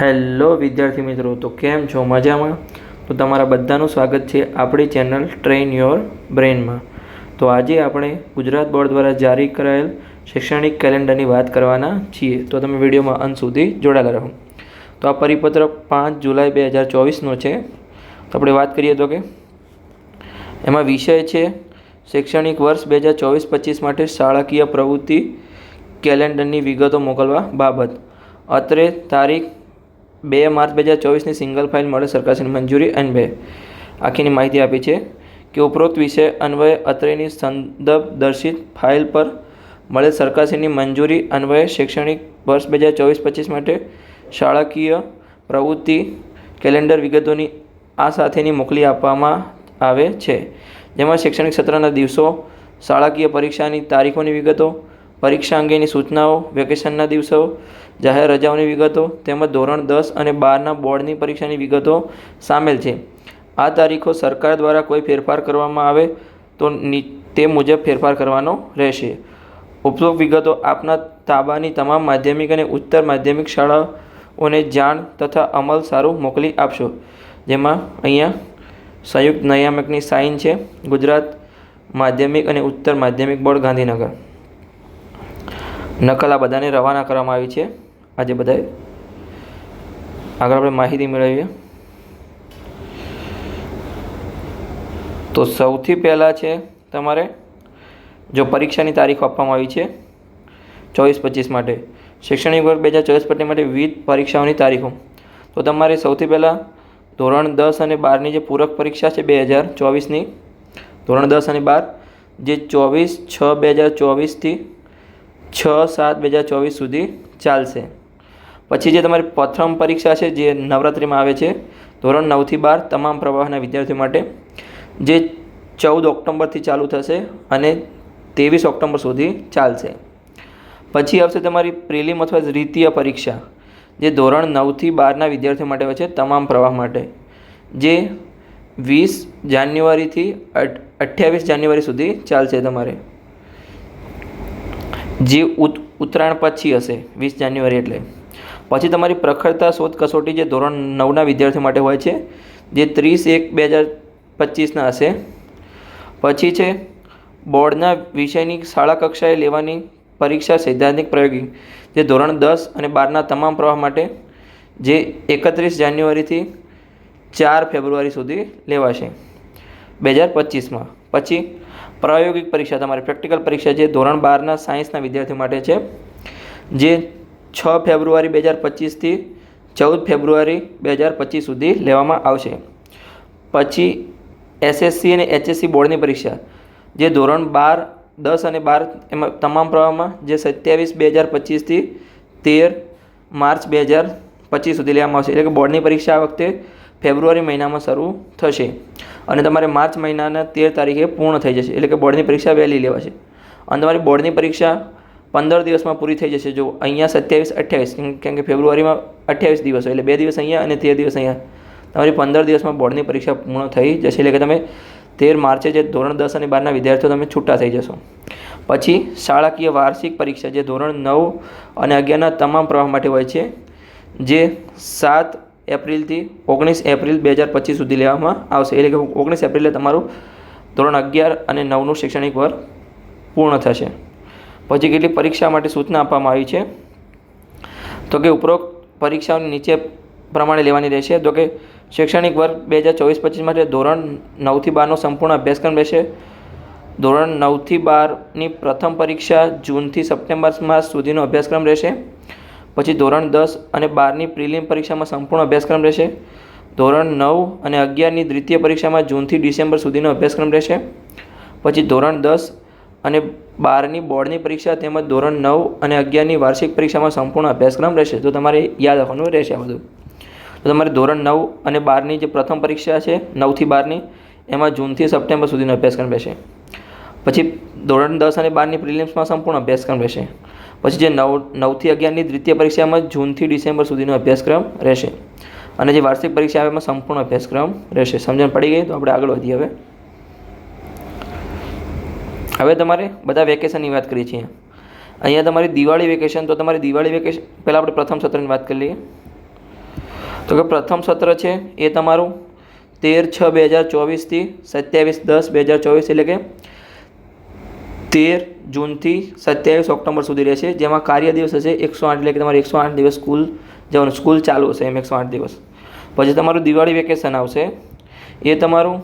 Hello વિદ્યાર્થી મિત્રો, તો કેમ છો? મજામાં? તો તમારા બધાનું સ્વાગત છે આપણી ચેનલ ટ્રેન યોર બ્રેનમાં. તો આજે આપણે ગુજરાત બોર્ડ દ્વારા જારી કરાયેલ શૈક્ષણિક કેલેન્ડરની વાત કરવાના છીએ. તો તમે વિડીયોમાં અંત સુધી જોડાયેલા રહો. તો આ પરિપત્ર 5 જુલાઈ 2024નો છે. તો આપણે વાત કરીએ તો કે એમાં વિષય છે શૈક્ષણિક વર્ષ 2024-25 માટે શાળાકીય પ્રવૃત્તિ કેલેન્ડરની વિગતો મોકલવા બાબત. અત્રે તારીખ 2 માર્ચ 2024ની સિંગલ ફાઇલ મળે સરકારની મંજૂરી અને 2 આખીની માહિતી આપી છે કે ઉપરોક્ત વિષય અન્વયે અત્રેની સંદર્ભ દર્શિત ફાઇલ પર મળેલ સરકારની મંજૂરી અન્વયે શૈક્ષણિક વર્ષ 2024-25 માટે શાળાકીય પ્રવૃત્તિ કેલેન્ડર વિગતોની આ સાથેની મોકલી આપવામાં આવે છે, જેમાં શૈક્ષણિક સત્રના દિવસો, શાળાકીય પરીક્ષાની તારીખોની વિગતો, પરીક્ષા અંગેની સૂચનાઓ, વેકેશનના દિવસો, જાહેર રજાઓની વિગતો તેમજ ધોરણ 10 અને 12ના બોર્ડની પરીક્ષાની વિગતો સામેલ છે. આ તારીખો સરકાર દ્વારા કોઈ ફેરફાર કરવામાં આવે તો તે મુજબ ફેરફાર કરવાનો રહેશે. ઉપરોક્ત વિગતો આપના તાબાની તમામ માધ્યમિક અને ઉચ્ચતર માધ્યમિક શાળાઓને જાણ તથા અમલ સારું મોકલી આપશો. જેમાં અહીંયા સંયુક્ત નિયામકની સાઇન છે, ગુજરાત માધ્યમિક અને ઉચ્ચતર માધ્યમિક બોર્ડ ગાંધીનગર. નકલ આ બધાને રવાના કરવામાં આવી છે. આજે બધાએ આગળ આપણે માહિતી મેળવીએ. તો સૌથી પહેલાં છે તમારે જો પરીક્ષાની તારીખ આપવામાં આવી છે 24-25 માટે શૈક્ષણિક વર્ષ 2024-25 માટે વિવિધ પરીક્ષાઓની તારીખો. તો તમારે સૌથી પહેલાં ધોરણ 10 અને 12ની જે પૂરક પરીક્ષા છે 2024ની, ધોરણ 10 અને 12 જે 24/6/2024થી 6/7/2024 સુધી ચાલશે. પછી જે તમારી પ્રથમ પરીક્ષા છે જે નવરાત્રિમાં આવે છે ધોરણ 9થી 12 તમામ પ્રવાહના વિદ્યાર્થીઓ માટે, જે 14 ઓક્ટોબરથી ચાલુ થશે અને 23 ઓક્ટોબર સુધી ચાલશે. પછી આવશે તમારી પ્રિલિમ અથવા દ્વિતીય પરીક્ષા જે ધોરણ 9થી 12ના વિદ્યાર્થીઓ માટે હોય છે તમામ પ્રવાહ માટે, જે 20 જાન્યુઆરીથી 28 જાન્યુઆરી સુધી ચાલશે. તમારે જે ઉત્તરાયણ પછી હશે 20 જાન્યુઆરી એટલે. પછી તમારી પ્રખરતા શોધ કસોટી જે ધોરણ 9ના વિદ્યાર્થીઓ માટે હોય છે જે 30/1/2025ના હશે. પછી છે બોર્ડના વિષયની શાળા કક્ષાએ લેવાની પરીક્ષા સૈદ્ધાંતિક પ્રયોગિક જે ધોરણ 10 અને 12ના તમામ પ્રવાહ માટે, જે 31 જાન્યુઆરીથી 4 ફેબ્રુઆરી સુધી લેવાશે 2025માં. પછી પ્રાયોગિક પરીક્ષા તમારી પ્રેક્ટિકલ પરીક્ષા જે ધોરણ 12ના સાયન્સના વિદ્યાર્થીઓ માટે છે, જે 6 ફેબ્રુઆરી 2025થી 14 ફેબ્રુઆરી 2025 સુધી લેવામાં આવશે. પછી એસએસસી અને એચએસસી બોર્ડની પરીક્ષા જે ધોરણ 12, 10 અને 12 એમાં તમામ પ્રવાહમાં જે 27/2025થી 13 માર્ચ 2025 સુધી લેવામાં આવશે. એટલે કે બોર્ડની પરીક્ષા આ વખતે ફેબ્રુઆરી મહિનામાં શરૂ થશે અને તમારે માર્ચ મહિનાના 13 તારીખે પૂર્ણ થઈ જશે. એટલે કે બોર્ડની પરીક્ષા વહેલી લેવાશે અને તમારી બોર્ડની પરીક્ષા 15 દિવસમાં પૂરી થઈ જશે. જો અહીંયા 27-28 કેમ કે ફેબ્રુઆરીમાં 28 દિવસ હોય એટલે 2 દિવસ અહીંયા અને 13 દિવસ અહીંયા, તમારી 15 દિવસમાં બોર્ડની પરીક્ષા પૂર્ણ થઈ જશે. એટલે કે તમે 13 માર્ચે જે ધોરણ 10 અને 12ના વિદ્યાર્થીઓ તમે છૂટા થઈ જશો. પછી શાળાકીય વાર્ષિક પરીક્ષા જે ધોરણ 9 અને 11ના તમામ પ્રવાહ માટે હોય છે, જે 7 એપ્રિલથી 19 એપ્રિલ 2025 સુધી લેવામાં આવશે. એટલે કે 19 એપ્રિલે તમારું ધોરણ 11 અને 9નું શૈક્ષણિક વર્ષ પૂર્ણ થશે. પછી કેટલીક પરીક્ષા માટે સૂચના આપવામાં આવી છે. તો કે ઉપરોક્ત પરીક્ષાઓની નીચે પ્રમાણે લેવાની રહેશે. તો કે શૈક્ષણિક વર્ષ 2024-25 માટે ધોરણ 9થી 12નો સંપૂર્ણ અભ્યાસક્રમ રહેશે. ધોરણ 9થી 12ની પ્રથમ પરીક્ષા જૂનથી સપ્ટેમ્બર માસ સુધીનો અભ્યાસક્રમ રહેશે. પછી ધોરણ 10 અને 12ની પ્રિલિમ પરીક્ષામાં સંપૂર્ણ અભ્યાસક્રમ રહેશે. ધોરણ 9 અને 11ની દ્વિતીય પરીક્ષામાં જૂનથી ડિસેમ્બર સુધીનો અભ્યાસક્રમ રહેશે. પછી ધોરણ 10 અને 12ની બોર્ડની પરીક્ષા તેમજ ધોરણ 9 અને 11ની વાર્ષિક પરીક્ષામાં સંપૂર્ણ અભ્યાસક્રમ રહેશે. તો તમારે યાદ રાખવાનું રહેશે આ બધું. તો તમારે ધોરણ 9 અને 12ની જે પ્રથમ પરીક્ષા છે 9થી 12ની એમાં જૂનથી સપ્ટેમ્બર સુધીનો અભ્યાસક્રમ રહેશે. પછી ધોરણ 10 અને 12ની પ્રિલિમ્સમાં સંપૂર્ણ અભ્યાસક્રમ રહેશે. પછી જે 9થી 11ની દ્વિતીય પરીક્ષામાં જૂનથી ડિસેમ્બર સુધીનો અભ્યાસક્રમ રહેશે અને જે વાર્ષિક પરીક્ષા આવે એમાં સંપૂર્ણ અભ્યાસક્રમ રહેશે. સમજણ પડી ગઈ? તો આપણે આગળ વધીએ. હવે તમારે બધા વેકેશનની વાત કરીએ છીએ. અહીંયા તમારી દિવાળી વેકેશન, તો તમારી દિવાળી વેકેશન પહેલાં આપણે પ્રથમ સત્રની વાત કરી લઈએ. તો કે પ્રથમ સત્ર છે એ તમારું 13/6/2024 27/10/2024 એટલે કે 13 જૂનથી 27 ઓક્ટોબર સુધી રહેશે, જેમાં કાર્ય દિવસ હશે 108 એટલે કે તમારે 108 દિવસ સ્કૂલ જવાનું, સ્કૂલ ચાલુ હશે એમ 108 દિવસ. પછી તમારું દિવાળી વેકેશન આવશે એ તમારું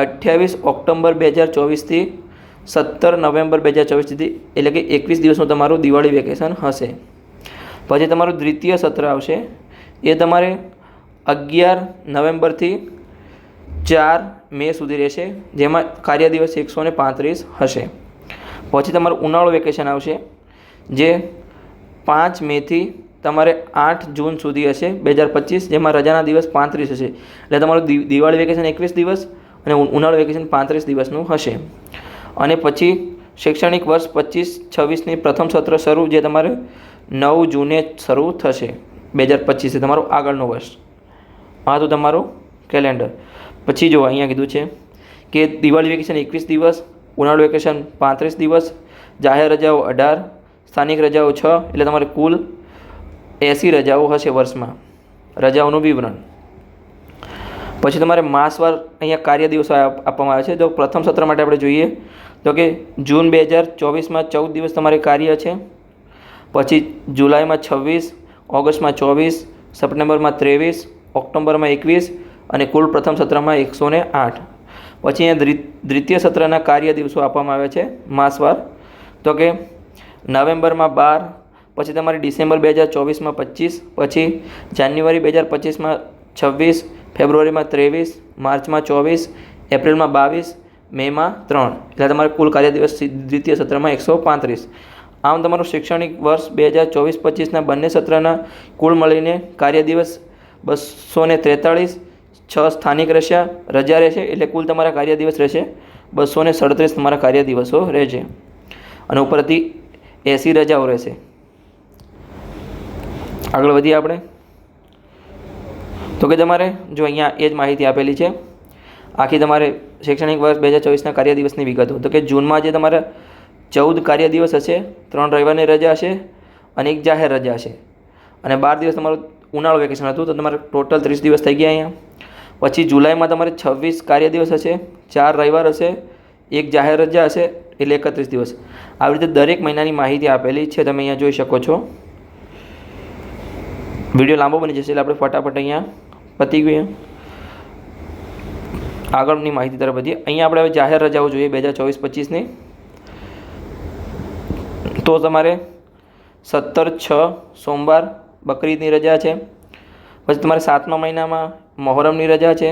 28 ઓક્ટોબર 2024થી 17 નવેમ્બર 2024 સુધી એટલે કે 21 દિવસનું તમારું દિવાળી વેકેશન હશે. પછી તમારું દ્વિતીય સત્ર આવશે એ તમારે 11 નવેમ્બરથી 4 મે સુધી રહેશે, જેમાં કાર્ય દિવસ 135 હશે. પછી તમારું ઉનાળુ વેકેશન આવશે જે 5 મેથી તમારે 8 જૂન સુધી હશે 2025, જેમાં રજાના દિવસ 35 હશે. એટલે તમારું દિવાળી વેકેશન 21 દિવસ અને ઉનાળુ વેકેશન 35 દિવસનું હશે. અને પછી શૈક્ષણિક વર્ષ 25-26ની પ્રથમ સત્ર શરૂ, જે તમારે 9 જૂને શરૂ થશે 2025, તમારું આગળનું વર્ષ. આ તો તમારું કેલેન્ડર. પછી જો અહીંયા કીધું છે કે દિવાળી વેકેશન 21 દિવસ, ઉનાળુ વેકેશન 35 દિવસ, જાહેર રજાઓ 18, સ્થાનિક રજાઓ 6, એટલે તમારે કુલ 80 રજાઓ હશે વર્ષમાં. રજાઓનું વિવરણ. પછી તમારે માસવાર અહીંયા કાર્ય દિવસો આપવામાં આવે છે. તો પ્રથમ સત્ર માટે આપણે જોઈએ તો કે જૂન 2024માં 14 દિવસ તમારે કાર્ય છે. પછી જુલાઈમાં 26, ઓગસ્ટમાં 24, સપ્ટેમ્બરમાં 23, ઓક્ટોબરમાં 21 અને કુલ પ્રથમ સત્રમાં 108. પછી અહીંયા દ્વિતીય સત્રના કાર્ય દિવસો આપવામાં આવે છે માસવાર. તો કે નવેમ્બરમાં 12, પછી તમારી ડિસેમ્બર 2024માં 25, પછી જાન્યુઆરી 2025માં 26, ફેબ્રુઆરીમાં 23, માર્ચમાં 24, એપ્રિલમાં 22, મેમાં 3, એટલે તમારે કુલ કાર્ય દિવસ દ્વિતીય સત્રમાં 135. આમ તમારું શૈક્ષણિક વર્ષ 2024-25ના બંને સત્રના કુલ મળીને કાર્ય દિવસ 243, 6 સ્થાનિક રજા રહેશે, એટલે કુલ તમારા કાર્ય દિવસ રહેશે 237 તમારા કાર્ય દિવસો રહેશે અને ઉપરથી 80 રજાઓ રહેશે. આગળ વધીએ આપણે. તો કે તમારે જો અહીંયા એ જ માહિતી આપેલી છે આખી તમારે શૈક્ષણિક વર્ષ 2024ના કાર્ય દિવસની વિગતો. તો કે જૂનમાં જે તમારા 14 કાર્ય દિવસ હશે, 3 રવિવારની રજા હશે અને 1 જાહેર રજા હશે અને 12 દિવસ તમારું ઉનાળુ વેકેશન હતું, તો તમારે ટોટલ 30 દિવસ થઈ ગયા અહીંયા. પછી જુલાઈમાં તમારે 26 કાર્ય દિવસ હશે, 4 રવિવાર હશે, 1 જાહેર રજા હશે, એટલે 31 દિવસ. આવી રીતે દરેક મહિનાની માહિતી આપેલી છે, તમે અહીંયા જોઈ શકો છો. વિડીયો લાંબો બની જશે એટલે આપણે ફટાફટ અહીંયા પતી ગયું. આગળની માહિતી તરફ વધીએ. અહીંયા આપણે હવે જાહેર રજાઓ જોઈએ 2024-25ની. તો તમારે 17/6 સોમવાર બકરીદની રજા છે. પછી તમારે 7મા મહિનામાં મોહરમની રજા છે.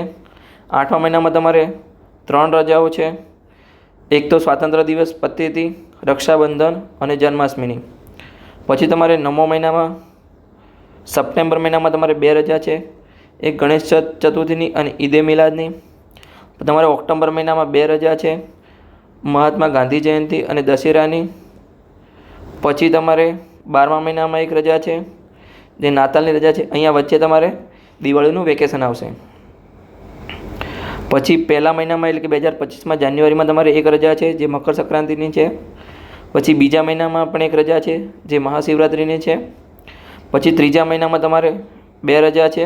8મા મહિનામાં તમારે 3 રજાઓ છે. એક તો સ્વાતંત્ર્ય દિવસ પતેતી, રક્ષાબંધન અને જન્માષ્ટમીની. પછી તમારે 9મા મહિનામાં સપ્ટેમ્બર મહિનામાં તમારે 2 રજા છે, એક ગણેશ ચતુર્થીની અને ઈદે મિલાદની. તમારે ઓક્ટોબર મહિનામાં 2 રજા છે, મહાત્મા ગાંધી જયંતિ અને દશેરાની. પછી તમારે 12મા મહિનામાં 1 રજા છે, જે નાતાલની રજા છે. અહીંયા વચ્ચે તમારે દિવાળીનું વેકેશન આવશે. પછી પહેલા મહિનામાં એટલે કે 2025માં જાન્યુઆરીમાં તમારે 1 રજા છે, જે મકર સંક્રાંતિની છે. પછી બીજા મહિનામાં પણ 1 રજા છે, જે મહાશિવરાત્રિની છે. પછી ત્રીજા મહિનામાં તમારે 2 રજા છે,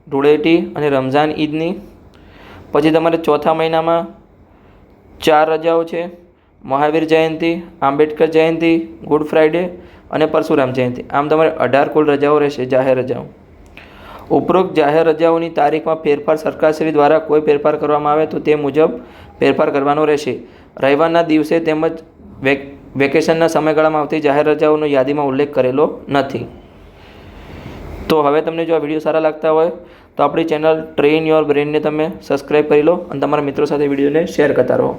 ધૂળેટી અને રમઝાન ઈદની. પછી તમારે ચોથા મહિનામાં 4 રજાઓ છે, મહાવીર જયંતિ, આંબેડકર જયંતિ, ગુડ ફ્રાઈડે અને પરશુરામ જયંતિ. આમ તમારે 18 કુલ રજાઓ રહેશે, જાહેર રજાઓ. ઉપરોક્ત જાહેર રજાઓની તારીખમાં ફેરફાર સરકારશ્રી દ્વારા કોઈ ફેરફાર કરવામાં આવે તો તે મુજબ ફેરફાર કરવાનો રહેશે. રવિવારના દિવસે તેમજ વેકેશનના સમયગાળામાં આવતી જાહેર રજાઓનો યાદીમાં ઉલ્લેખ કરેલો નથી. તો હવે તમને જો આ વિડીયો સારા લાગતા હોય તો આપણી ચેનલ ટ્રેન યોર બ્રેનને તમે સબસ્ક્રાઈબ કરી લો અને તમારા મિત્રો સાથે વિડીયોને શેર કરતા રહો.